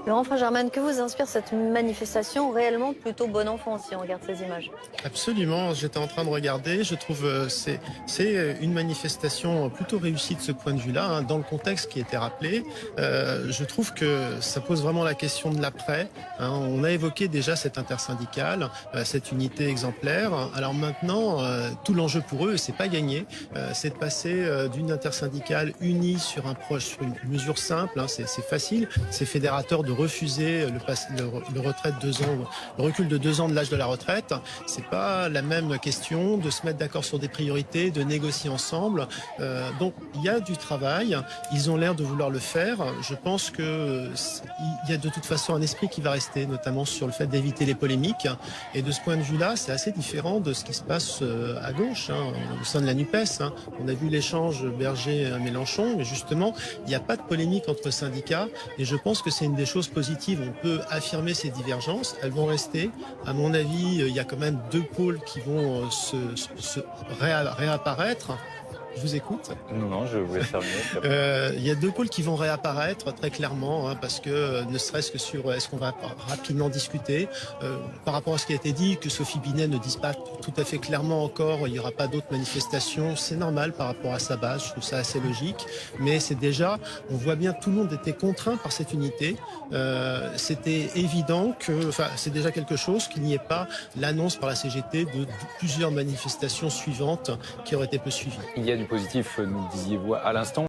Laurent Germaine, que vous inspire cette manifestation réellement plutôt bon enfant si on regarde ces images? Absolument, j'étais en train de regarder, je trouve c'est une manifestation plutôt réussie de ce point de vue-là, hein, dans le contexte qui était rappelé. Je trouve que ça pose vraiment la question de l'après, hein. On a évoqué déjà cette intersyndicale, cette unité exemplaire. Alors maintenant, tout l'enjeu pour eux, et c'est pas gagné, c'est de passer d'une intersyndicale unie sur sur une mesure simple, hein, c'est facile, c'est fédérateur de refuser le retrait de 2 ans, le recul de 2 ans de l'âge de la retraite. C'est pas la même question de se mettre d'accord sur des priorités, de négocier ensemble. Donc il y a du travail. Ils ont l'air de vouloir le faire. Je pense que il y a de toute façon un esprit qui va rester, notamment sur le fait d'éviter les polémiques. Et de ce point de vue-là, c'est assez différent de ce qui se passe à gauche, hein, au sein de la NUPES. Hein. On a vu l'échange Berger-Mélenchon, mais justement, il n'y a pas de polémique entre syndicats. Et je pense que c'est une des choses positives. On peut affirmer ces divergences. Elles vont rester. À mon avis, il y a quand même 2 pôles qui vont réapparaître. Je vous écoute. Non, non, je vous laisse terminer. Il y a 2 pôles qui vont réapparaître très clairement, hein, parce que ne serait-ce que sur est-ce qu'on va rapidement discuter par rapport à ce qui a été dit, que Sophie Binet ne dise pas tout à fait clairement encore, il n'y aura pas d'autres manifestations, c'est normal par rapport à sa base, je trouve ça assez logique, mais c'est déjà, on voit bien tout le monde était contraint par cette unité, c'était évident que, enfin, c'est déjà quelque chose qu'il n'y ait pas l'annonce par la CGT de plusieurs manifestations suivantes qui auraient été peu suivies. Il y a du positif, nous disiez-vous à l'instant.